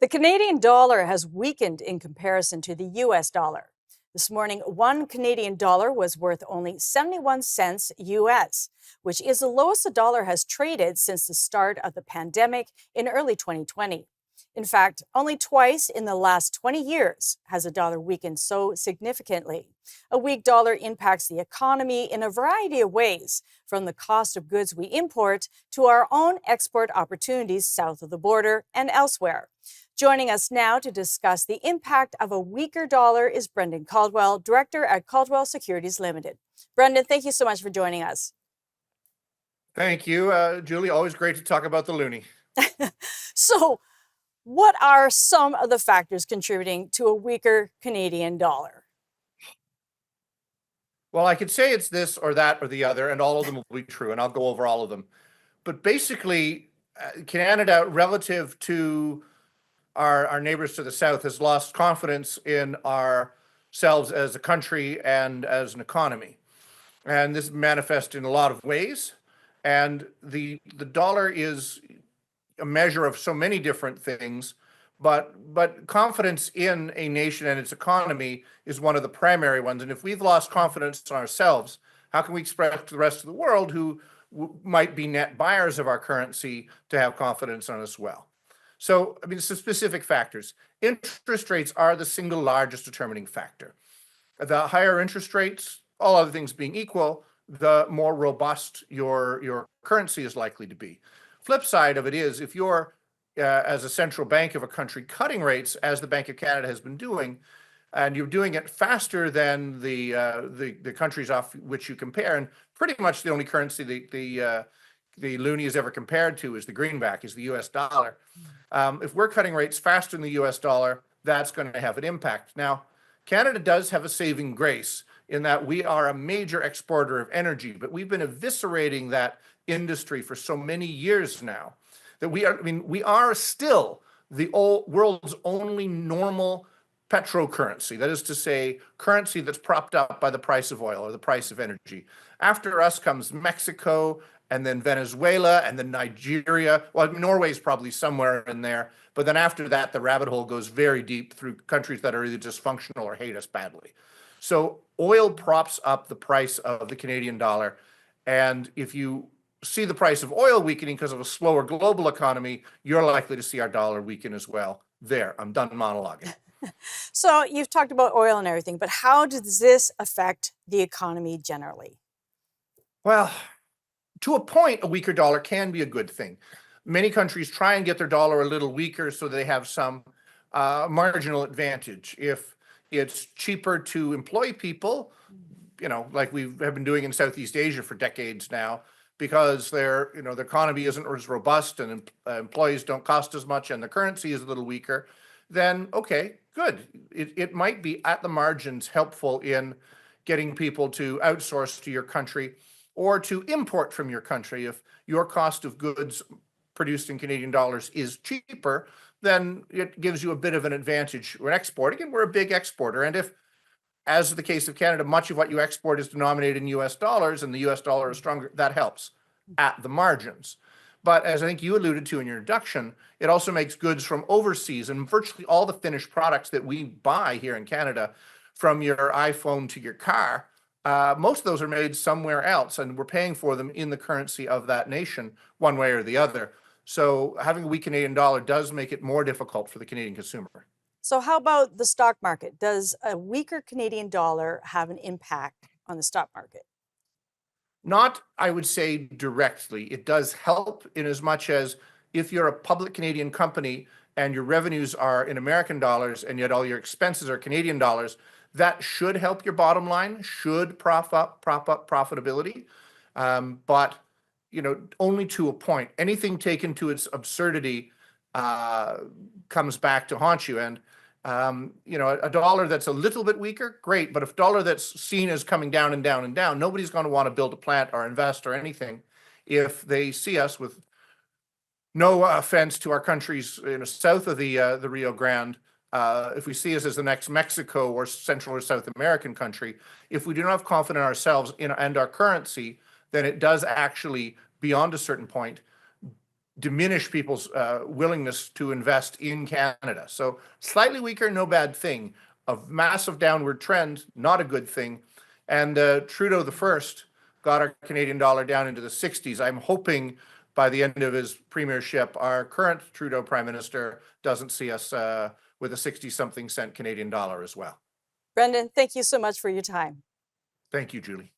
The Canadian dollar has weakened in comparison to the US dollar. This morning, one Canadian dollar was worth only 71 cents US, which is the lowest the dollar has traded since the start of the pandemic in early 2020. In fact, only twice in the last 20 years has the dollar weakened so significantly. A weak dollar impacts the economy in a variety of ways, from the cost of goods we import to our own export opportunities south of the border and elsewhere. Joining us now to discuss the impact of a weaker dollar is Brendan Caldwell, Director at Caldwell Securities Limited. Brendan, thank you so much for joining us. Thank you, Julie. Always great to talk about the loonie. So, what are some of the factors contributing to a weaker Canadian dollar? Well, I could say it's this or that or the other, and all of them will be true, and I'll go over all of them. But basically, Canada, relative to our neighbors to the south, has lost confidence in ourselves as a country and as an economy. And this manifests in a lot of ways. And the dollar is a measure of so many different things, but confidence in a nation and its economy is one of the primary ones. And if we've lost confidence in ourselves, how can we expect the rest of the world, who might be net buyers of our currency, to have confidence in us as well? So, I mean, some specific factors. Interest rates are the single largest determining factor. The higher interest rates, all other things being equal, the more robust your currency is likely to be. Flip side of it is, if you're, as a central bank of a country, cutting rates, as the Bank of Canada has been doing, and you're doing it faster than the countries off which you compare, and pretty much the only currency the loonie is ever compared to is the greenback, is the US dollar. If we're cutting rates faster than the US dollar, that's going to have an impact. Now, Canada does have a saving grace in that we are a major exporter of energy, but we've been eviscerating that industry for so many years now that we are still the world's only normal petrocurrency. That is to say, currency that's propped up by the price of oil or the price of energy. After us comes Mexico, and then Venezuela, and then Nigeria. Well, Norway's probably somewhere in there. But then after that, the rabbit hole goes very deep through countries that are either dysfunctional or hate us badly. So oil props up the price of the Canadian dollar. And if you see the price of oil weakening because of a slower global economy, you're likely to see our dollar weaken as well. There, I'm done monologuing. So you've talked about oil and everything, but how does this affect the economy generally? Well, to a point, a weaker dollar can be a good thing. Many countries try and get their dollar a little weaker so they have some marginal advantage. If it's cheaper to employ people, like we have been doing in Southeast Asia for decades now, because the economy isn't as robust and employees don't cost as much and the currency is a little weaker, then okay, good. It might be at the margins helpful in getting people to outsource to your country or to import from your country. If your cost of goods produced in Canadian dollars is cheaper, then it gives you a bit of an advantage when exporting, and we're a big exporter. And if, as is the case of Canada, much of what you export is denominated in US dollars and the US dollar is stronger, that helps at the margins. But as I think you alluded to in your introduction, it also makes goods from overseas, and virtually all the finished products that we buy here in Canada, from your iPhone to your car, most of those are made somewhere else, and we're paying for them in the currency of that nation, one way or the other. So having a weak Canadian dollar does make it more difficult for the Canadian consumer. So how about the stock market? Does a weaker Canadian dollar have an impact on the stock market? Not, I would say, directly. It does help in as much as, if you're a public Canadian company and your revenues are in American dollars and yet all your expenses are Canadian dollars, that should help your bottom line, should prop up profitability. But only to a point. Anything taken to its absurdity comes back to haunt you. And a dollar that's a little bit weaker, great. But if dollar that's seen as coming down and down and down, nobody's going to want to build a plant or invest or anything if they see us, with no offense to our countries south of the Rio Grande, if we see us as the next Mexico or Central or South American country, if we do not have confidence in ourselves and our currency, then it does actually, beyond a certain point, diminish people's willingness to invest in Canada. So slightly weaker, no bad thing. A massive downward trend, not a good thing. And Trudeau the first got our Canadian dollar down into the 60s. I'm hoping by the end of his premiership, our current Trudeau Prime Minister doesn't see us with a 60-something cent Canadian dollar as well. Brendan, thank you so much for your time. Thank you, Julie.